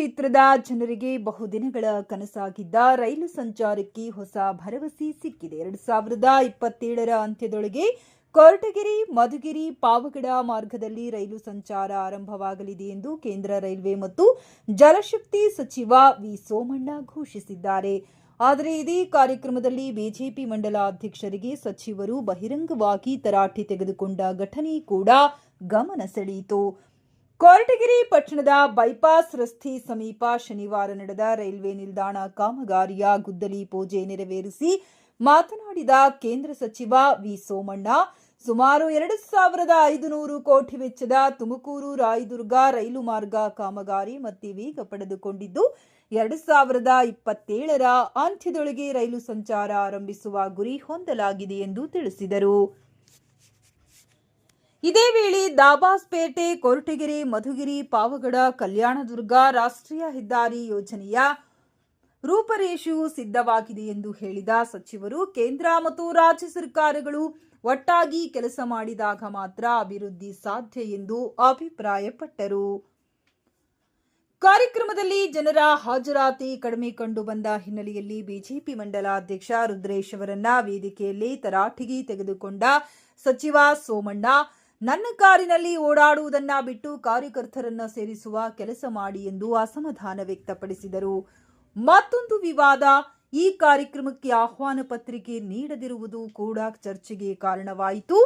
ಕ್ಷೇತ್ರದ ಜನರಿಗೆ ಬಹುದಿನಗಳ ಕನಸಾಗಿದ್ದ ರೈಲು ಸಂಚಾರಕ್ಕೆ ಹೊಸ ಭರವಸೆ ಸಿಕ್ಕಿದೆ. 2027ರ ಅಂತ್ಯದೊಳಗೆ ಕೊರಟಗೆರೆ, ಮಧುಗಿರಿ, ಪಾವಗಡ ಮಾರ್ಗದಲ್ಲಿ ರೈಲು ಸಂಚಾರ ಆರಂಭವಾಗಲಿದೆ ಎಂದು ಕೇಂದ್ರ ರೈಲ್ವೆ ಮತ್ತು ಜಲಶಕ್ತಿ ಸಚಿವ ವಿ ಸೋಮಣ್ಣ ಘೋಷಿಸಿದ್ದಾರೆ. ಆದರೆ ಇದೇ ಕಾರ್ಯಕ್ರಮದಲ್ಲಿ ಬಿಜೆಪಿ ಮಂಡಲ ಅಧ್ಯಕ್ಷರಿಗೆ ಸಚಿವರು ಬಹಿರಂಗವಾಗಿ ತರಾಟೆ ತೆಗೆದುಕೊಂಡ ಘಟನೆ ಕೂಡ ಗಮನ ಸೆಳೆಯಿತು. ಕೊರಟಗೆರೆ ಪಟ್ಟಣದ ಬೈಪಾಸ್ ರಸ್ತೆ ಸಮೀಪ ಶನಿವಾರ ನಡೆದ ರೈಲ್ವೆ ನಿಲ್ದಾಣ ಕಾಮಗಾರಿಯ ಗುದ್ದಲಿ ಪೂಜೆ ನೆರವೇರಿಸಿ ಮಾತನಾಡಿದ ಕೇಂದ್ರ ಸಚಿವ ವಿ ಸೋಮಣ್ಣ, ಸುಮಾರು 2,500 ಕೋಟಿ ವೆಚ್ಚದ ತುಮಕೂರು ರಾಯದುರ್ಗ ರೈಲು ಮಾರ್ಗ ಕಾಮಗಾರಿ ಮತ್ತೆ ವೇಗ ಪಡೆದುಕೊಂಡಿದ್ದು 2027ರ ಅಂತ್ಯದೊಳಗೆ ರೈಲು ಸಂಚಾರ ಆರಂಭಿಸುವ ಗುರಿ ಹೊಂದಲಾಗಿದೆ ಎಂದು ತಿಳಿಸಿದರು. ಇದೇ ವೇಳೆ ದಾಬಾಸ್ಪೇಟೆ, ಕೊರಟಗೆರೆ, ಮಧುಗಿರಿ, ಪಾವಗಡ, ಕಲ್ಯಾಣದುರ್ಗ ರಾಷ್ಟ್ರೀಯ ಹೆದ್ದಾರಿ ಯೋಜನೆಯ ರೂಪರೇಷೆಯು ಸಿದ್ಧವಾಗಿದೆ ಎಂದು ಹೇಳಿದ ಸಚಿವರು, ಕೇಂದ್ರ ಮತ್ತು ರಾಜ್ಯ ಸರ್ಕಾರಗಳು ಒಟ್ಟಾಗಿ ಕೆಲಸ ಮಾಡಿದಾಗ ಮಾತ್ರ ಅಭಿವೃದ್ಧಿ ಸಾಧ್ಯ ಎಂದು ಅಭಿಪ್ರಾಯಪಟ್ಟರು. ಕಾರ್ಯಕ್ರಮದಲ್ಲಿ ಜನರ ಹಾಜರಾತಿ ಕಡಿಮೆ ಕಂಡು ಬಂದ ಹಿನ್ನೆಲೆಯಲ್ಲಿ ಬಿಜೆಪಿ ಮಂಡಲ ಅಧ್ಯಕ್ಷ ರುದ್ರೇಶ್ ಅವರನ್ನ ವೇದಿಕೆಯಲ್ಲಿ ತರಾಟೆಗೆ ತೆಗೆದುಕೊಂಡ ಸಚಿವ ಸೋಮಣ್ಣ, ನನ್ನ ಕಾರಿನಲ್ಲಿ ಓಡಾಡುವುದನ್ನ ಬಿಟ್ಟು ಕಾರ್ಯಕರ್ತರನ್ನ ಸೇರಿಸುವ ಕೆಲಸ ಮಾಡಿ ಎಂದು ಅಸಮಾಧಾನ ವ್ಯಕ್ತಪಡಿಸಿದರು. ಮತ್ತೊಂದು ವಿವಾದ, ಈ ಕಾರ್ಯಕ್ರಮಕ್ಕೆ ಆಹ್ವಾನ ಪತ್ರಿಕೆ ನೀಡದಿರುವುದು ಕೂಡ ಚರ್ಚೆಗೆ ಕಾರಣವಾಯಿತು.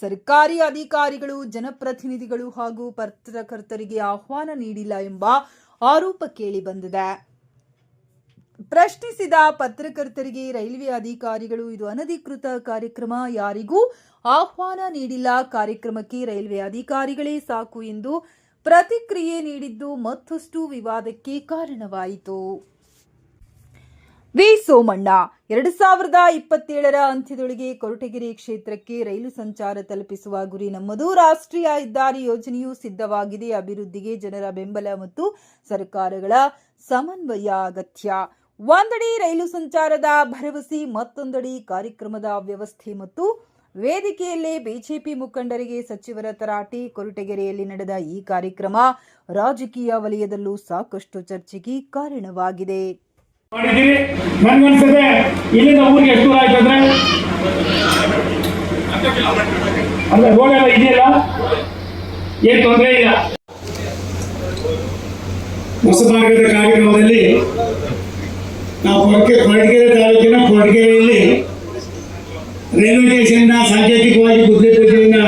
ಸರ್ಕಾರಿ ಅಧಿಕಾರಿಗಳು, ಜನಪ್ರತಿನಿಧಿಗಳು ಹಾಗೂ ಪತ್ರಕರ್ತರಿಗೆ ಆಹ್ವಾನ ನೀಡಿಲ್ಲ ಎಂಬ ಆರೋಪ ಕೇಳಿಬಂದಿದೆ. ಪ್ರಶ್ನಿಸಿದ ಪತ್ರಕರ್ತರಿಗೆ ರೈಲ್ವೆ ಅಧಿಕಾರಿಗಳು, ಇದು ಅನಧಿಕೃತ ಕಾರ್ಯಕ್ರಮ, ಯಾರಿಗೂ ಆಹ್ವಾನ ನೀಡಿಲ್ಲ, ಕಾರ್ಯಕ್ರಮಕ್ಕೆ ರೈಲ್ವೆ ಅಧಿಕಾರಿಗಳೇ ಸಾಕು ಎಂದು ಪ್ರತಿಕ್ರಿಯೆ ನೀಡಿದ್ದು ಮತ್ತಷ್ಟು ವಿವಾದಕ್ಕೆ ಕಾರಣವಾಯಿತು. ವಿ ಸೋಮಣ್ಣ, 2027ರ ಅಂತ್ಯದೊಳಗೆ ಕೊರಟಗೆರೆ ಕ್ಷೇತ್ರಕ್ಕೆ ರೈಲು ಸಂಚಾರ ತಲುಪಿಸುವ ಗುರಿ ನಮ್ಮದು. ರಾಷ್ಟ್ರೀಯ ಹೆದ್ದಾರಿ ಯೋಜನೆಯೂ ಸಿದ್ಧವಾಗಿದೆ. ಅಭಿವೃದ್ಧಿಗೆ ಜನರ ಬೆಂಬಲ ಮತ್ತು ಸರ್ಕಾರಗಳ ಸಮನ್ವಯ ಅಗತ್ಯ. ಒಂದೆಡೆ ರೈಲು ಸಂಚಾರದ ಭರವಸೆ, ಮತ್ತೊಂದೆಡೆ ಕಾರ್ಯಕ್ರಮದ ವ್ಯವಸ್ಥೆ ಮತ್ತು ವೇದಿಕೆಯಲ್ಲೇ ಬಿಜೆಪಿ ಮುಖಂಡರಿಗೆ ಸಚಿವರ ತರಾಟೆ. ಕೊರಟಗೆರೆಯಲ್ಲಿ ನಡೆದ ಈ ಕಾರ್ಯಕ್ರಮ ರಾಜಕೀಯ ವಲಯದಲ್ಲೂ ಸಾಕಷ್ಟು ಚರ್ಚೆಗೆ ಕಾರಣವಾಗಿದೆ. ಇಲ್ಲಿಂದ ಊರಿಗೆ ಎಷ್ಟು ದೂರ ಆಯ್ತಂದ್ರೆ ರೋಡ್ ಎಲ್ಲ ಇದೆಯಲ್ಲ, ಏನ್ ತೊಂದರೆ ಇಲ್ಲ. ಹೊಸ ಮಾರ್ಗದ ಕಾರ್ಯಕ್ರಮದಲ್ಲಿ ನಾವು ಕೊರಟಗೆರೆ ತಾಲೂಕಿನ ಕೊರಟಗೆರೆಯಲ್ಲಿ ರೈಲ್ವೆ ಸ್ಟೇಷನ್ನ ಸಾಂಕೇತಿಕವಾಗಿ ಗುದ್ದಲಿ ಪೂಜೆಯನ್ನು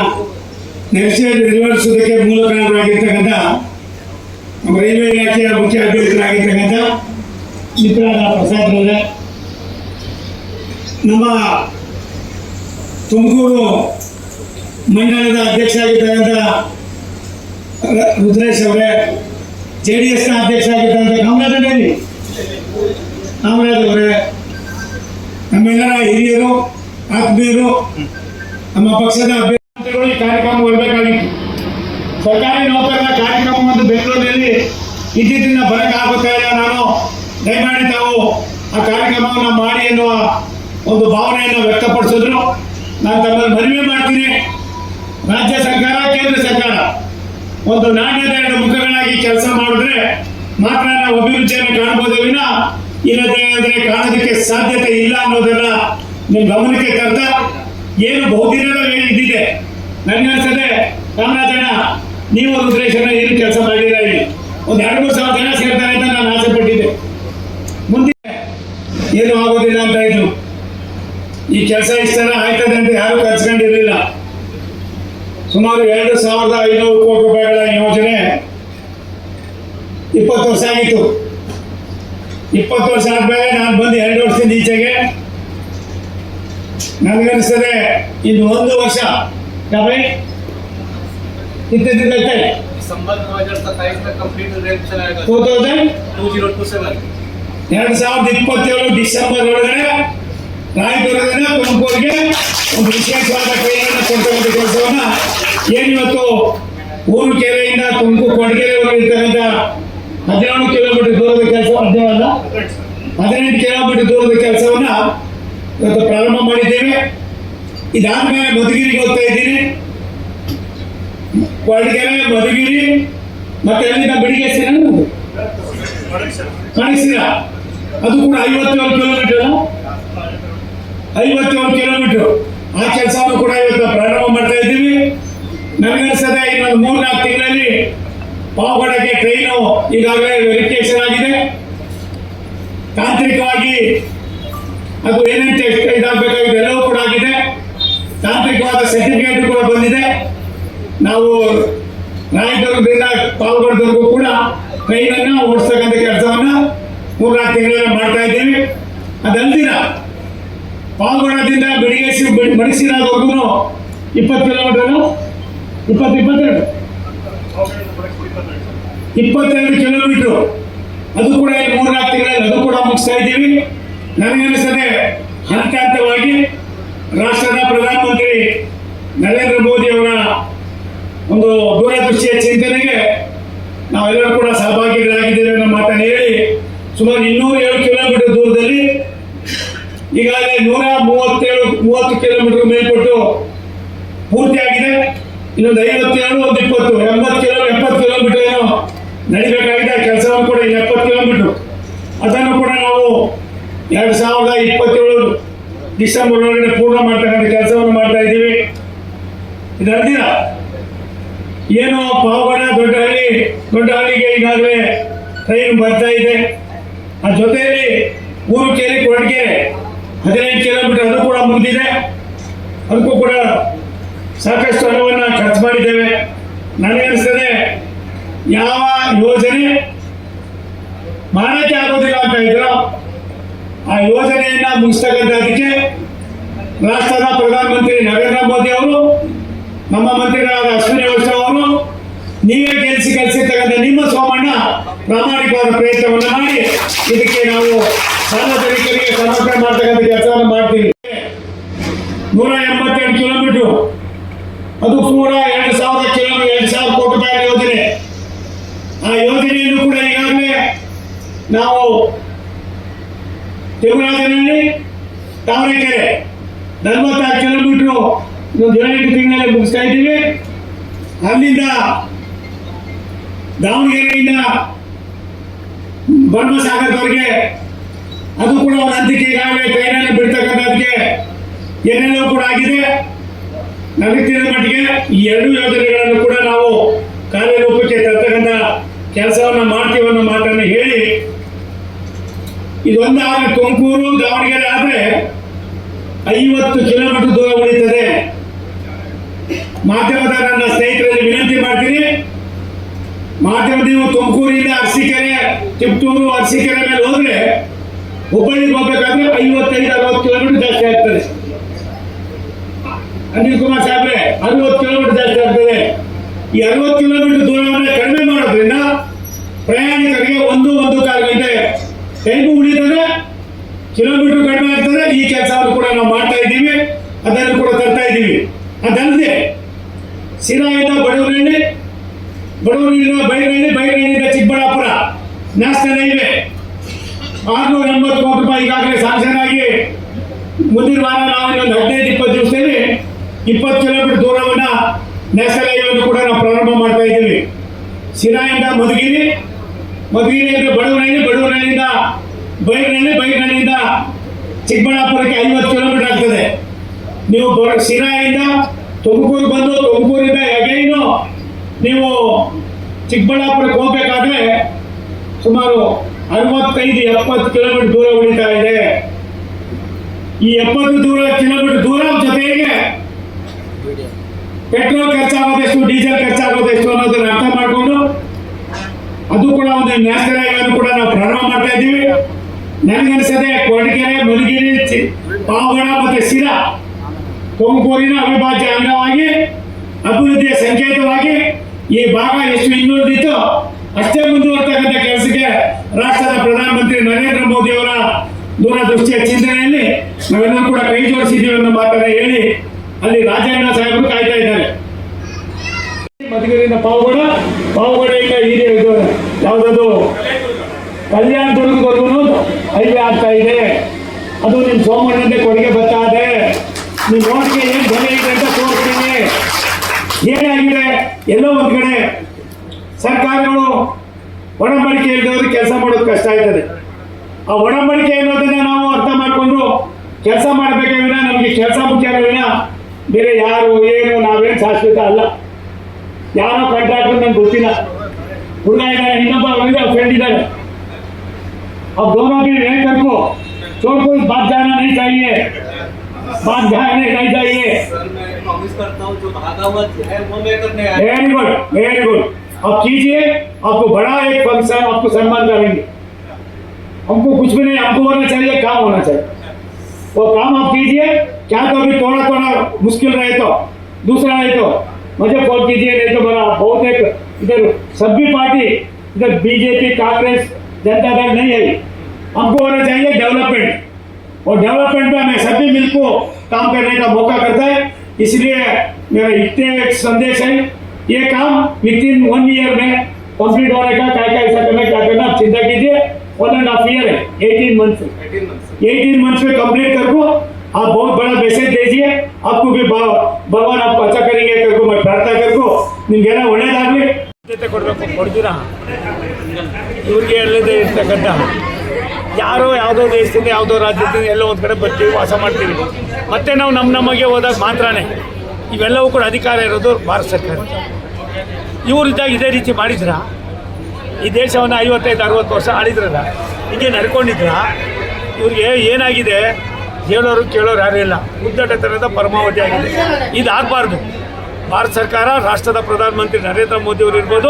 ನೆರವೇರಿಸುವುದಕ್ಕೆ ಮೂಲ ಕಾರಣರಾಗಿರ್ತಕ್ಕಂಥ ನಮ್ಮ ರೈಲ್ವೆ ಇಲಾಖೆಯ ಮುಖ್ಯ ಅಧಿಕಾರಿಗಳಾಗಿರ್ತಕ್ಕಂಥ ಚಿತ್ರಾದ ಪ್ರಸಾದ್ ಅವರೇ, ನಮ್ಮ ತುಮಕೂರು ಮಂಡಲದ ಅಧ್ಯಕ್ಷ ಆಗಿರ್ತಕ್ಕಂಥ ರುದ್ರೇಶ್ ಅವರೇ, JDS ನ ಅಧ್ಯಕ್ಷ ಆಗಿರ್ತಕ್ಕಂಥ ಕಾಮರಾಜ್ ಅವರೇ, ನಮ್ಮೆಲ್ಲರ ಹಿರಿಯರು, ಆತ್ಮೀಯರು, ನಮ್ಮ ಪಕ್ಷದ ಅಭ್ಯರ್ಥಿಗಳು ಈ ಕಾರ್ಯಕ್ರಮ ಬರಬೇಕಾಗಿತ್ತು. ಸರ್ಕಾರಿ ನೌಕರರ ಕಾರ್ಯಕ್ರಮವನ್ನು ಬೆಂಗಳೂರಿನಲ್ಲಿ ಇದ್ದಿದ್ದರಿಂದ ಬರಕ್ಕಾಗುತ್ತಾ ಇಲ್ಲ. ನಾನು ದಯಮಾಡಿ ತಾವು ಆ ಕಾರ್ಯಕ್ರಮವನ್ನು ಮಾಡಿ ಎನ್ನುವ ಒಂದು ಭಾವನೆಯನ್ನು ವ್ಯಕ್ತಪಡಿಸಿದ್ರು. ನಾನು ತಮ್ಮಲ್ಲಿ ಮನವಿ ಮಾಡ್ತೀನಿ, ರಾಜ್ಯ ಸರ್ಕಾರ, ಕೇಂದ್ರ ಸರ್ಕಾರ ಒಂದು ನಾಣ್ಯದ ಎರಡು ಮುಖಗಳಾಗಿ ಕೆಲಸ ಮಾಡಿದ್ರೆ ಮಾತ್ರ ನಾವು ಅಭಿವೃದ್ಧಿಯನ್ನು ಕಾಣಬಹುದು ವಿನ ಇಲ್ಲದೆ ಕಾಣೋದಕ್ಕೆ ಸಾಧ್ಯತೆ ಇಲ್ಲ ಅನ್ನೋದನ್ನ ನಿಮ್ಮ ಗಮನಕ್ಕೆ ತರ್ತಾ, ಏನು ಬಹುದಿನದ ಇದ್ದಿದೆ ನನಗನ್ಸದೆ ಕಾಮರಾಜಣ್ಣ, ನೀವು ರುದ್ರೇಶನ ಏನು ಕೆಲಸ ಮಾಡಿಲ್ಲ, ಇಲ್ಲಿ ಒಂದು 2-3 ಸಾವಿರ ಜನ ಸೇರ್ತಾರೆ ಅಂತ ನಾನು ಆಸೆ ಪಟ್ಟಿದ್ದೆ. ಮುಂದೆ ಏನು ಆಗೋದಿಲ್ಲ ಅಂತ ಇದ್ರು. ಈ ಕೆಲಸ ಇಷ್ಟೆಲ್ಲ ಆಯ್ತದೆ ಅಂತ ಯಾರು ಕಲ್ಸ್ಕೊಂಡಿರಲಿಲ್ಲ. ಸುಮಾರು 2,500 ಕೋಟಿ ರೂಪಾಯಿಗಳ ಯೋಜನೆ 20 ವರ್ಷ ಆಗಿತ್ತು. 20 ವರ್ಷ ಆದ್ಮೇಲೆ ನಾನು ಬಂದು 2 ವರ್ಷದಿಂದ ಈಚೆಗೆ ನನಗನ್ನಿಸ್ತದೆ ಇನ್ನು 1 ವರ್ಷ ಇತ್ತಿದ್ದೈತೆ. December 2027 में कंप्लीट रेट चलाएगा. 2027 ಡಿಸೆಂಬರ್ ಒಳಗಡೆ ರಾಯದುರ್ಗದಿಂದ ತುಮಕೂರಿಗೆ ಒಂದು ವಿಶೇಷವಾದ ಟ್ರೈನನ್ನು ಕೊಡ್ತಕ್ಕಂಥ ಕೆಲಸವನ್ನ ಏನಿವತ್ತು ಊರು ಕೆರೆಯಿಂದ ತುಮಕೂರು ಕೊರಟಗೆರೆವರೆಗೆ ಇರ್ತಕ್ಕಂಥ 17 ಕಿಲೋಮೀಟರ್ ದೂರದ ಕೆಲಸ, 18 ಕಿಲೋಮೀಟರ್ ದೂರದ ಕೆಲಸವನ್ನ ಇವತ್ತು ಪ್ರಾರಂಭ ಮಾಡಿದ್ದೇವೆ. ಇದಾದ್ಮೇಲೆ ಮಧುಗಿರಿಗೆ ಹೋಗ್ತಾ ಇದ್ದೀನಿ. ಕೊರಟಗೆರೆ, ಮಧುಗಿರಿ, ಮತ್ತೆ ಎಲ್ಲಿಂದ ಬೆಳಿಗ್ಗೆ ಕಾಣಿಸ್ತೀರ ಅದು ಕೂಡ 57 ಕಿಲೋಮೀಟರ್ 57 ಕಿಲೋಮೀಟರ್ ಆ ಕೆಲಸವನ್ನು ಕೂಡ ಇವತ್ತು ಪ್ರಾರಂಭ ಮಾಡ್ತಾ ಇದ್ದೀವಿ. ನನಗನ್ಸದೆ ಇನ್ನೊಂದು 3-4 ತಿಂಗಳಲ್ಲಿ ಪಾವಗಡಕ್ಕೆ ಟ್ರೈನು ಈಗಾಗಲೇ ವೆರಿಫಿಕೇಶನ್ ಆಗಿದೆ. ತಾಂತ್ರಿಕವಾಗಿ ಅದು ಏನೇನು ಇದಾಗಬೇಕಾಗಿದೆ ಎಲ್ಲವೂ ಕೂಡ ಆಗಿದೆ. ತಾಂತ್ರಿಕವಾದ ಸರ್ಟಿಫಿಕೇಟ್ ಕೂಡ ಬಂದಿದೆ. ನಾವು ರಾಯದುರ್ಗದಿಂದ ಪಾವಗಡದವರೆಗೂ ಕೂಡ ಟ್ರೈನನ್ನು ಓಡಿಸ್ತಕ್ಕಂಥ ಕೆಲಸವನ್ನ 3-4 ತಿಂಗಳಲ್ಲಿ ಮಾಡ್ತಾ ಇದ್ದೀವಿ. ಅದಲ್ದಿರ ಪಾವಗಡದಿಂದ ಮಡಿಸಿರಾದವರೆಗೂ 20 ಕಿಲೋಮೀಟರ್ 22 ಕಿಲೋಮೀಟರ್ ಅದು ಕೂಡ 3-4 ತಿಂಗಳಲ್ಲಿ ಅದು ಕೂಡ ಮುಗಿಸ್ತಾ ಇದ್ದೀವಿ. ನನಗನ್ನಿಸ್ತದೆ ಹಂತ ಹಂತವಾಗಿ ರಾಷ್ಟ್ರದ ಪ್ರಧಾನಮಂತ್ರಿ ನರೇಂದ್ರ ಮೋದಿ ಅವರ ಒಂದು ದೂರದೃಷ್ಟಿಯ ಚಿಂತನೆಗೆ ನಾವೆಲ್ಲರೂ ಕೂಡ ಸಹಭಾಗಿಗಳಾಗಿದ್ದೇವೆ ಅನ್ನೋ ಮಾತನ್ನು ಹೇಳಿ ಸುಮಾರು 207 ಕಿಲೋಮೀಟರ್ ದೂರದಲ್ಲಿ ಈಗಾಗಲೇ 130 ಕಿಲೋಮೀಟರ್ ಮೇಲ್ಪಟ್ಟು ಪೂರ್ತಿಯಾಗಿದೆ. ಇನ್ನೊಂದು 57 ಒಂದು 20 70 ಕಿಲೋಮೀಟರ್ ಏನೋ ನಡಿಬೇಕಾಗಿದೆ. ಕೆಲಸವನ್ನು ಕೂಡ 70 ಕಿಲೋಮೀಟರ್ ಅದನ್ನು ಕೂಡ ನಾವು 2027 ಡಿಸೆಂಬರ್ ಒಳಗಡೆ ಪೂರ್ಣ ಮಾಡ್ತಕ್ಕಂಥ ಕೆಲಸವನ್ನು ಮಾಡ್ತಾ ಇದ್ದೀವಿ. ಇದರ್ದಿರ ಏನು ಪಾವಗಡ ದೊಡ್ಡಹಳ್ಳಿಗೆ ಈಗಾಗಲೇ ಟ್ರೈನ್ ಬರ್ತಾ ಇದೆ. ಆ ಜೊತೆಯಲ್ಲಿ ಊರುಕೆರೆ ಕೊರಟಗೆರೆ 15 ಕಿಲೋಮೀಟರ್ ಅದು ಕೂಡ ಮುಗಿದಿದೆ. ಅದಕ್ಕೂ ಕೂಡ ಸಾಕಷ್ಟು ಹಣವನ್ನು ಖರ್ಚು ಮಾಡಿದ್ದೇವೆ. ನನಗನ್ನಿಸ್ತದೆ ಯಾವ ಯೋಜನೆ ಮಾಡಕ್ಕೆ ಆಗೋದಿಲ್ಲ ಅಂತ ಇದ್ರು ಆ ಯೋಜನೆಯನ್ನ ಮುಗಿಸ್ತಕ್ಕಂಥದಕ್ಕೆ ರಾಷ್ಟ್ರದ ಪ್ರಧಾನಮಂತ್ರಿ ನರೇಂದ್ರ ಮೋದಿ ಅವರು, ನಮ್ಮ ಮಂತ್ರಿಗಳಾದ ಅಶ್ವಿನಿ ವೈಷ್ಣವ್ ಅವರು, ನೀವೇ ಕಲಿಸಿರ್ತಕ್ಕಂಥ ನಿಮ್ಮ ಸೋಮಣ್ಣ ಪ್ರಾಮಾಣಿಕವಾದ ಪ್ರಯತ್ನವನ್ನು ಮಾಡಿ ಇದಕ್ಕೆ ನಾವು ಸಾರ್ವಜನಿಕರಿಗೆ ಸಮರ್ಪಣೆ ಮಾಡ್ತಕ್ಕಂಥ ಕೆಲಸವನ್ನು ಮಾಡ್ತೀವಿ. 182 ಕಿಲೋಮೀಟರ್ ಅದು ಕೂಡ 2,000 ಕೋಟಿ ರೂಪಾಯಿ ಯೋಜನೆ. ಆ ಯೋಜನೆಯನ್ನು ಕೂಡ ಈಗಾಗಲೇ ನಾವು ತಿರುಮಲದಲ್ಲಿ ತಾವರೆಕೆರೆ 46 ಕಿಲೋಮೀಟರ್ 7 ತಿಂಗಳಲ್ಲಿ ಮುಗಿಸ್ತಾ ಇದ್ದೀವಿ. ಅಲ್ಲಿಂದ ದಾವಣಗೆರೆಯಿಂದ ಬಣ್ಣಸಾಗರದವರೆಗೆ ಅದು ಕೂಡ ಒಂದು ಹಂತಕ್ಕೆ ಈಗಾಗಲೇ ಟ್ರೈನನ್ನು ಬಿಡ್ತಕ್ಕಂಥದಕ್ಕೆ ಏನೆಲ್ಲವೂ ಕೂಡ ಆಗಿದೆ. ನನಗೆ ತಿಳಿದ ಮಟ್ಟಿಗೆ ಈ 2 ಯೋಜನೆಗಳನ್ನು ಕೂಡ ನಾವು ಕಾರ್ಯರೂಪಕ್ಕೆ ತರ್ತಕ್ಕಂಥ ಕೆಲಸವನ್ನು ಮಾಡ್ತೀವಿ ಅನ್ನೋ ಮಾತನ್ನು ಹೇಳಿ, ಇದೊಂದು ಆದರೆ ತುಮಕೂರು ದಾವಣಗೆರೆ ಆದರೆ 50 ಕಿಲೋಮೀಟರ್ ದೂರ ಉಳಿತದೆ. ಮಾಧ್ಯಮದ ನನ್ನ ಸ್ನೇಹಿತರಲ್ಲಿ ವಿನಂತಿ ಮಾಡ್ತೀನಿ, ನೀವು ತುಮಕೂರಿಂದ ಅರಸೀಕೆರೆ, ತಿಪ್ಟೂರು, ಅರಸೀಕೆರೆ ಮೇಲೆ ಹೋದ್ರೆ ಹುಬ್ಬಳ್ಳಿಗೆ ಹೋಗ್ಬೇಕಾದ್ರೆ 55-60 ಕಿಲೋಮೀಟರ್ ಜಾಸ್ತಿ ಆಗ್ತದೆ. ಅನಿಲ್ ಕುಮಾರ್ ಸಾಹೇಬ್ರೆ 60 ಕಿಲೋಮೀಟರ್ ಜಾಸ್ತಿ ಆಗ್ತದೆ. ಈ 60 ಕಿಲೋಮೀಟರ್ ದೂರವನ್ನು ಕಡಿಮೆ ಮಾಡೋದ್ರಿಂದ ಪ್ರಯಾಣಿಕರಿಗೆ 1-1.25 ಗಂಟೆ ಟೈಮು ಉಳಿತದೆ, ಕಿಲೋಮೀಟರ್ ಕಡಿಮೆ ಆಗ್ತದೆ. ಈ ಕೆಲಸವನ್ನು ಕೂಡ ನಾವು ಮಾಡ್ತಾ ಇದ್ದೀವಿ, ಅದನ್ನು ಕೂಡ ತರ್ತಾ ಇದ್ದೀವಿ. ಅದಲ್ಲದೆ ಸಿರಾಯಿಂದ ಬಡವರಹಳ್ಳಿ, ಬೈರಹಳ್ಳಿಯಿಂದ ಚಿಕ್ಕಬಳ್ಳಾಪುರ ನ್ಯಾಷನಲ್ ಹೈವೇ 680 ಕೋಟಿ ರೂಪಾಯಿ ಈಗಾಗಲೇ ಸ್ಯಾಂಕ್ಷನ್ ಆಗಿ ಮುಂದಿನ ವಾರ ನಾವು 15-20 ದಿವಸದಲ್ಲಿ 20 ಕಿಲೋಮೀಟರ್ ದೂರವನ್ನು ನ್ಯಾಷನಲ್ ಹೈವೇಯನ್ನು ಕೂಡ ನಾವು ಪ್ರಾರಂಭ ಮಾಡ್ತಾ ಇದ್ದೀವಿ. ಸಿರಾಯಿಂದ ಮಧುಗಿರಿಯಿಂದ ಬಡವರಹಳ್ಳಿಯಿಂದ ಬೈರಹಳ್ಳಿಯಿಂದ ಚಿಕ್ಕಬಳ್ಳಾಪುರಕ್ಕೆ 50 ಕಿಲೋಮೀಟರ್ ಆಗ್ತದೆ. ನೀವು ಸಿರಾಯಿಂದ ತುಮಕೂರು ಬಂದು ತುಮಕೂರಿಂದ ಎಗೈನು ನೀವು ಚಿಕ್ಕಬಳ್ಳಾಪುರಕ್ಕೆ ಹೋಗ್ಬೇಕಾದ್ರೆ ಸುಮಾರು 65-70 ಕಿಲೋಮೀಟರ್ ದೂರ ಉಳಿತಾ ಇದೆ. ಈ 70 ಕಿಲೋಮೀಟರ್ ದೂರ ಜೊತೆಗೆ ಪೆಟ್ರೋಲ್ ಖರ್ಚಾಗೋದೆಷ್ಟು, ಡೀಸೆಲ್ ಖರ್ಚಾಗೋದೆಷ್ಟು ಅನ್ನೋದನ್ನ ಅರ್ಥ ಮಾಡಿಕೊಂಡು ಅದು ಕೂಡ ಒಂದು ನ್ಯಾಷನಲ್ ಹೈವೇನು ಕೂಡ ನಾವು ಪ್ರಾರಂಭ ಮಾಡ್ತಾ ಇದ್ದೀವಿ. ನನಗನ್ನಿಸದೆ ಕೊರಟಗೆರೆ, ಮಧುಗಿರಿ, ಪಾವಗಡ ಮತ್ತೆ ಸಿರಾ ತುಮಕೂರಿನ ಅವಿಭಾಜ್ಯ ಅಂಗವಾಗಿ, ಅಭಿವೃದ್ಧಿಯ ಸಂಕೇತವಾಗಿ ಈ ಭಾಗ ಎಷ್ಟು ಇನ್ನುಳಿದಿತ್ತು ಅಷ್ಟೇ ಮುಂದುವರ್ತಕ್ಕಂಥ ಕೆಲಸಕ್ಕೆ ರಾಷ್ಟ್ರದ ಪ್ರಧಾನಮಂತ್ರಿ ನರೇಂದ್ರ ಮೋದಿ ಅವರ ದೂರದೃಷ್ಟಿಯ ಚಿಂತನೆಯಲ್ಲಿ ನಾವೆಲ್ಲರೂ ಕೂಡ ಕೈ ಜೋಡಿಸಿದ್ದೀವಿ ಅನ್ನೋ ಮಾತನ್ನ ಹೇಳಿ ಅಲ್ಲಿ ರಾಜಣ್ಣ ಸಾಹೇಬರು ಕಾಯ್ತಾ ಇದ್ದಾರೆ. ಮಧುಗಿರಿಯಿಂದ ಪಾವಗಡೆಯಿಂದ ಇದು ಯಾವುದದು ಕಲ್ಯಾಣ ದುರ್ಗದವರೆಗೂ ಹೈವೇ ಆಗ್ತಾ ಇದೆ. ಅದು ನಿಮ್ಮ ಸೋಮಣ್ಣಂತೆ ಕೊಡುಗೆ ಬರ್ತಾ ಇದೆ. ನಿಮ್ಮ ನೋಟಿಗೆ ಏನು ಬೆಲೆ ಇದೆ ಅಂತ ತೋರಿಸ್ತೀನಿ. ಏನಾಗಿದೆ, ಎಲ್ಲೋ ಒಂದು ಕಡೆ ಸರ್ಕಾರಗಳು ಒಡಂಬಡಿಕೆ ಇಲ್ಲದವ್ರಿಗೆ ಕೆಲಸ ಮಾಡೋದು ಕಷ್ಟ ಆಯ್ತದೆ. ಆ ಒಡಂಬಡಿಕೆ ಅನ್ನೋದನ್ನ ನಾವು ಅರ್ಥ ಮಾಡಿಕೊಂಡು ಕೆಲಸ ಮಾಡಬೇಕೇ ವಿನ ನಮಗೆ ಕೆಲಸ ಮುಖ್ಯ ವಿನ ಬೇರೆ ಯಾರು ಏನು ನಾವೇನು ಶಾಶ್ವತ ಅಲ್ಲ. ಯಾರೋ ಕಾಂಟ್ರಾಕ್ಟರ್ ನಂಗೆ ಗೊತ್ತಿಲ್ಲ, ಹುಡುಗ ಇದ್ದಾರೆ, ಇನ್ನೊಬ್ಬ ಫ್ರೆಂಡ್ ಇದ್ದಾರೆ. अब दोनों भी नहीं करको चोर को बात जाना नहीं चाहिए, बात जाने नहीं चाहिए. सर मैं प्रॉमिस करता हूँ जो भागा हुआ है वो मैं करने आया. Very good, very good. अब कीजिए, आपको बड़ा एक फंक्शन, आपको सम्मान करेंगे. हमको कुछ भी नहीं, हमको होना चाहिए, काम होना चाहिए. वो काम आप कीजिए. क्या तो अभी थोड़ा थोड़ा मुश्किल रहे तो दूसरा रहे तो मुझे फोन कीजिए, नहीं तो बड़ा बहुत एक इधर सभी पार्टी, इधर बीजेपी, कांग्रेस, जनता दल नहीं है. हमको होना चाहिए डेवलपमेंट, और डेवलपमेंट में हमें सभी मिलकर काम करने का मौका करता है. इसलिए मेरा इतने एक संदेश है, ये काम विद इन 1 ईयर में कंप्लीट होने का, क्या क्या ऐसा करना, क्या करना आप चिंता कीजिए. 1.5 ईयर है, 18 मंथ्स में कंप्लीट कर को आप बहुत बड़ा मैसेज दीजिए. आपको भी भगवान आपको अच्छा करेंगे करको मैं प्रार्थना करको निम्ಗೆಲ್ಲ ಒಳ್ಳೆಯದಾಗಲಿ. ಕೊಡಬೇಕು, ಕೊಡ್ತೀರಾ? ಇವ್ರಿಗೆ ಎಲ್ಲದೇ ಇರ್ತಕ್ಕಂಥ ಯಾರೋ ಯಾವುದೋ ದೇಶದಿಂದ ಯಾವುದೋ ರಾಜ್ಯದಿಂದ ಎಲ್ಲೋ ಒಂದು ಕಡೆ ಬರ್ತೀವಿ, ವಾಸ ಮಾಡ್ತೀವಿ. ಮತ್ತೆ ನಾವು ನಮಗೆ ಹೋದಾಗ ಮಾತ್ರನೇ ಇವೆಲ್ಲವೂ ಕೂಡ ಅಧಿಕಾರ ಇರೋದು ಭಾರತ ಸರ್ಕಾರ. ಇವರಿದ್ದಾಗ ಇದೇ ರೀತಿ ಮಾಡಿದ್ರ? ಈ ದೇಶವನ್ನು 55-60 ವರ್ಷ ಆಳಿದ್ರಲ್ಲ, ಹೀಗೆ ನಡ್ಕೊಂಡಿದ್ರ? ಇವ್ರಿಗೆ ಏನಾಗಿದೆ ಹೇಳೋರು ಕೇಳೋರು ಯಾರೂ ಇಲ್ಲ. ಉದ್ದಟತನದ ಪರಮಾವಧಿ ಆಗಿದೆ. ಇದಾಗಬಾರ್ದು. ಭಾರತ ಸರ್ಕಾರ, ರಾಷ್ಟ್ರದ ಪ್ರಧಾನಮಂತ್ರಿ ನರೇಂದ್ರ ಮೋದಿ ಅವರು ಇರ್ಬೋದು,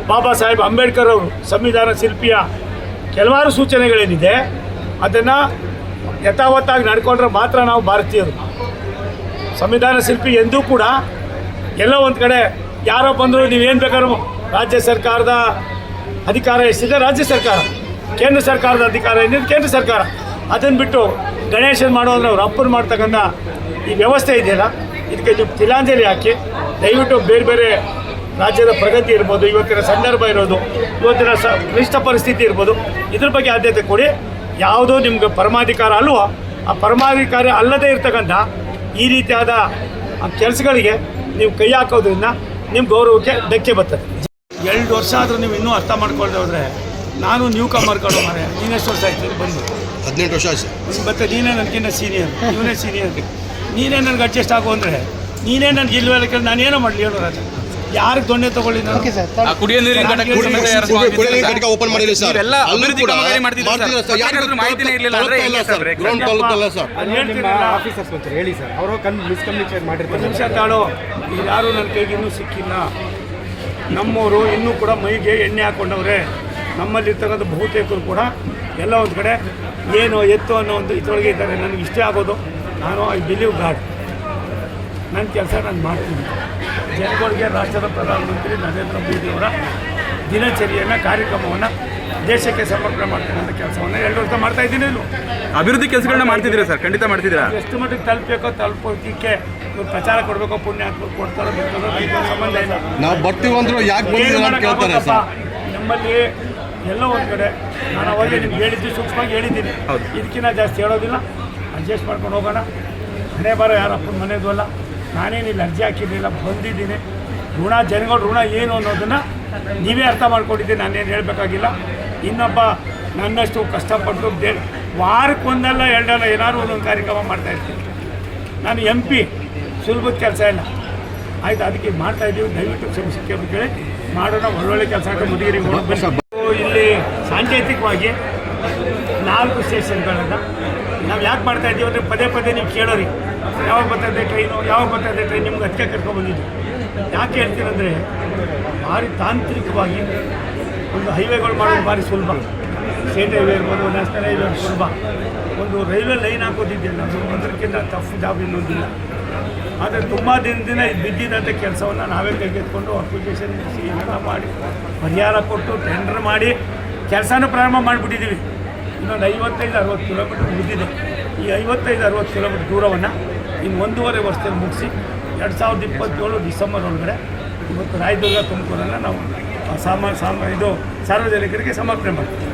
ಬಾಬಾ ಸಾಹೇಬ್ ಅಂಬೇಡ್ಕರ್ ಅವರು ಸಂವಿಧಾನ ಶಿಲ್ಪಿಯ ಕೆಲವಾರು ಸೂಚನೆಗಳೇನಿದೆ ಅದನ್ನು ಯಥಾವತ್ತಾಗಿ ನಡ್ಕೊಂಡ್ರೆ ಮಾತ್ರ ನಾವು ಭಾರತೀಯರು. ಸಂವಿಧಾನ ಶಿಲ್ಪಿ ಎಂದೂ ಕೂಡ ಎಲ್ಲೋ ಒಂದು ಕಡೆ ಯಾರೋ ಬಂದರೂ ನೀವೇನು ಬೇಕಾದ್ರೂ, ರಾಜ್ಯ ಸರ್ಕಾರದ ಅಧಿಕಾರ ಎಷ್ಟಿದೆ ರಾಜ್ಯ ಸರ್ಕಾರ, ಕೇಂದ್ರ ಸರ್ಕಾರದ ಅಧಿಕಾರ ಏನಿದೆ ಕೇಂದ್ರ ಸರ್ಕಾರ, ಅದನ್ನು ಬಿಟ್ಟು ಗಣೇಶನ್ ಮಾಡೋದ್ರೆ ಅವ್ರು ಅಪ್ಪನ ಮಾಡ್ತಕ್ಕಂಥ ಈ ವ್ಯವಸ್ಥೆ ಇದೆಯಲ್ಲ, ಇದಕ್ಕೆ ನೀವು ತಿಲಾಂಜಲಿ ಹಾಕಿ ದಯವಿಟ್ಟು ಬೇರೆ ಬೇರೆ ರಾಜ್ಯದ ಪ್ರಗತಿ ಇರ್ಬೋದು, ಇವತ್ತಿನ ಸಂದರ್ಭ ಇರೋದು, ಇವತ್ತಿನ ಕ್ಲಿಷ್ಟ ಪರಿಸ್ಥಿತಿ ಇರ್ಬೋದು, ಇದ್ರ ಬಗ್ಗೆ ಆದ್ಯತೆ ಕೊಡಿ. ಯಾವುದೋ ನಿಮ್ಗೆ ಪರಮಾಧಿಕಾರ ಅಲ್ವೋ, ಆ ಪರಮಾಧಿಕಾರ ಅಲ್ಲದೇ ಇರ್ತಕ್ಕಂಥ ಈ ರೀತಿಯಾದ ಕೆಲಸಗಳಿಗೆ ನೀವು ಕೈ ಹಾಕೋದ್ರಿಂದ ನಿಮ್ಮ ಗೌರವಕ್ಕೆ ಧಕ್ಕೆ ಬರ್ತದೆ. 2 ವರ್ಷ ಆದರೂ ನೀವು ಇನ್ನೂ ಅರ್ಥ ಮಾಡ್ಕೊಳ್ದೆ ಹೋದರೆ ನಾನು ನ್ಯೂ ಕಮರ್ ಕಡೋ ಮಾರೆ. ನೀನೆಷ್ಟು ವರ್ಷ ಆಯ್ತು ಬಂದು? 18 ವರ್ಷ ಆಯ್ತು. ಮತ್ತೆ ನೀನೇ ನನಗಿನ್ನ ಸೀನಿಯರ್, ಇವನೇ ಸೀನಿಯರ್. ನೀನೇ ನನಗೆ ಅಡ್ಜಸ್ಟ್ ಆಗು ಅಂದರೆ ನೀನೇ ನನಗೆ ಇಲ್ವಲ್ಲ ಕೇಳಿ ನಾನೇನೋ ಮಾಡಲಿ ಹೇಳೋ ರಾಜ. ಯಾರಿಗೆ ದೊಣ್ಣೆ ತಗೊಳ್ಳಿ ನಾನು? ಕುಡಿಯೋ ನೀರಿನ ಘಟಕ ಓಪನ್ ಮಾಡಿಲ್ಲ ಸರ್. ಎಲ್ಲ ಅಭಿವೃದ್ಧಿ ಕಾಮಗಾರಿ ಮಾಡ್ತಿದ್ದಾರೆ ಸರ್. ಯಾರಿಗಾದ್ರೂ ಮಾಹಿತಿನೇ ಇರಲಿಲ್ಲ ಅಂದ್ರೆ ಹೇಗೆ ಸರ್? ಗ್ರೌಂಡ್ ತಲುಪಲ್ಲ ಸರ್. ಆಫೀಸರ್ಸ್ ಅಂತ ಹೇಳಿ ಸರ್, ಅವರು ಮಿಸ್ಕಮ್ಯುನಿಕೇಟ್ ಮಾಡಿರ್ತಾರೆ. ನಿಮಿಷ ತಾಳು, ಯಾರು ನನ್ನ ಕೈಗೆ ಇನ್ನೂ ಸಿಕ್ಕಿಲ್ಲ. ನಮ್ಮವರು ಇನ್ನೂ ಕೂಡ ಮೈಗೆ ಎಣ್ಣೆ ಹಾಕ್ಕೊಂಡವ್ರೆ. ನಮ್ಮಲ್ಲಿರ್ತಕ್ಕಂಥ ಬಹುತೇಕರು ಕೂಡ ಎಲ್ಲ ಒಂದು ಕಡೆ ಏನು ಎತ್ತು ಅನ್ನೋ ಒಂದು ಇದರೊಳಗೆ ಇದ್ದಾರೆ. ನನಗೆ ಇಷ್ಟ ಆಗೋದು, ನಾನು ಐ ಬಿಲೀವ್ ಗಾಡ್. ನನ್ನ ಕೆಲಸ ನಾನು ಮಾಡ್ತೀನಿ. ಜನಗಳಿಗೆ ರಾಷ್ಟ್ರದ ಪ್ರಧಾನಮಂತ್ರಿ ನರೇಂದ್ರ ಮೋದಿಯವರ ದಿನಚರಿಯನ್ನು, ಕಾರ್ಯಕ್ರಮವನ್ನು ದೇಶಕ್ಕೆ ಸಮರ್ಪಣೆ ಮಾಡ್ತಕ್ಕಂಥ ಕೆಲಸವನ್ನು 2 ವರ್ಷ ಮಾಡ್ತಾ ಇದ್ದೀನಿ. ಅಭಿವೃದ್ಧಿ ಕೆಲಸಗಳನ್ನ ಮಾಡ್ತಿದ್ದೀರಾ ಸರ್? ಖಂಡಿತ ಮಾಡ್ತಿದ್ದೀರಾ. ಎಷ್ಟು ಮಟ್ಟಿಗೆ ತಲುಪಬೇಕೋ ತಲುಪೋದಕ್ಕೆ ಪ್ರಚಾರ ಕೊಡಬೇಕೋ, ಪುಣ್ಯ ಹಾಕ್ಬೇಕು, ಕೊಡ್ತಾರೋ ಬಿಡ್ತಾರೋ ಇದಕ್ಕೆ ಸಂಬಂಧ ಇಲ್ಲ. ನಾವು ಬರ್ತೀವಿ ಅಂದ್ರು ಯಾಕೆ ಬಂದಿದ್ದೀರಾ ಅಂತ ಕೇಳ್ತಾರೆ ಸರ್. ನಮ್ಮಲ್ಲಿ ಎಲ್ಲೋ ಒಂದು ಕಡೆ ನಾನು ಅವಾಗ ನಿಮ್ಗೆ ಹೇಳಿದ್ದು, ಸೂಕ್ಷ್ಮವಾಗಿ ಹೇಳಿದ್ದೀನಿ. ಇದಕ್ಕಿಂತ ಜಾಸ್ತಿ ಹೇಳೋದಿಲ್ಲ. ಅಡ್ಜಸ್ಟ್ ಮಾಡ್ಕೊಂಡು ಹೋಗೋಣ. ಹಣೆ ಬರೋ ಯಾರಪ್ಪನ ಮನೆಯದು ಅಲ್ಲ. ನಾನೇನಿಲ್ಲ ಅರ್ಜಿ ಹಾಕಿರಲಿಲ್ಲ, ಬಂದಿದ್ದೀನಿ. ಋಣ, ಜನಗಳ ಋಣ ಏನು ಅನ್ನೋದನ್ನು ನೀವೇ ಅರ್ಥ ಮಾಡ್ಕೊಂಡಿದ್ದೀನಿ. ನಾನೇನು ಹೇಳಬೇಕಾಗಿಲ್ಲ. ಇನ್ನೊಬ್ಬ ನನ್ನಷ್ಟು ಕಷ್ಟಪಟ್ಟು ವಾರಕ್ಕೊಂದಲ್ಲ 2 ಏನಾದ್ರು ಒಂದೊಂದು ಕಾರ್ಯಕ್ರಮ ಮಾಡ್ತಾಯಿರ್ತೀನಿ. ನಾನು MP, ಸುಲಭದ ಕೆಲಸ ಇಲ್ಲ. ಆಯಿತು, ಅದಕ್ಕೆ ಮಾಡ್ತಾಯಿದ್ದೀವಿ. ದಯವಿಟ್ಟು ಕ್ಷಮಿಸಿಕೆ ಕೇಳಿ ಮಾಡೋಣ. ಒಳ್ಳೊಳ್ಳೆ ಕೆಲಸ ಆಗಿ ಮಧುಗಿರಿಗೆ ಹೋಗ್ಬೇಕು. ಇಲ್ಲಿ ಸಾಂಕೇತಿಕವಾಗಿ 4 ಸ್ಟೇಷನ್ಗಳನ್ನು ನಾವು ಯಾಕೆ ಮಾಡ್ತಾಯಿದ್ದೀವಿ ಅಂದರೆ ಪದೇ ಪದೇ ನೀವು ಕೇಳೋರಿ, ಯಾವಾಗ ಬರ್ತಾಯಿದೆ ಟ್ರೈನು, ಯಾವಾಗ ಬರ್ತಾಯಿದೆ ಟ್ರೈನ್, ನಿಮ್ಗೆ ಅದಕ್ಕೆ ಕರ್ಕೊಂಡ್ಬಂದಿದ್ದು. ಯಾಕೆ ಹೇಳ್ತೀರಂದರೆ ಭಾರಿ ತಾಂತ್ರಿಕವಾಗಿ ಒಂದು ಹೈವೇಗಳು ಮಾಡೋದು ಭಾರಿ ಸುಲಭ. ಸ್ಟೇಟ್ ಹೈವೇ ಇರ್ಬೋದು, ನ್ಯಾಷನಲ್ ಹೈವೇ ಸುಲಭ. ಒಂದು ರೈಲ್ವೆ ಲೈನ್ ಹಾಕೋದಿದೆಯಲ್ಲ, ಅದು ಅದಕ್ಕಿಂತ ಟಫ್ ಜಾಬ್ ಇನ್ನೊಂದಿಲ್ಲ. ಆದರೆ ತುಂಬ ದಿನದಿಂದ ಇದು ಬಿದ್ದಿದ್ದಂಥ ಕೆಲಸವನ್ನು ನಾವೇ ಕೈಗೆತ್ಕೊಂಡು ಅಪ್ಲಿಕೇಶನ್ ಮುಗಿಸಿ ಎಲ್ಲ ಮಾಡಿ ಪರಿಹಾರ ಕೊಟ್ಟು ಟೆಂಡರ್ ಮಾಡಿ ಕೆಲಸನೂ ಪ್ರಾರಂಭ ಮಾಡಿಬಿಟ್ಟಿದ್ದೀವಿ. ಇನ್ನೊಂದು 55-60 ಕಿಲೋಮೀಟ್ರ್ ಮುಗಿದಿದೆ. ಈ 55-60 ಕಿಲೋಮೀಟ್ರ್ ದೂರವನ್ನು ಇನ್ನು 1.5 ವರ್ಷದಲ್ಲಿ ಮುಗಿಸಿ 2027 ಡಿಸೆಂಬರ್ ಒಳಗಡೆ ಇವತ್ತು ರಾಯದುರ್ಗ, ತುಮಕೂರನ್ನು ನಾವು ಸಾರ್ವಜನಿಕರಿಗೆ ಸಮರ್ಪಣೆ ಮಾಡ್ತೀವಿ.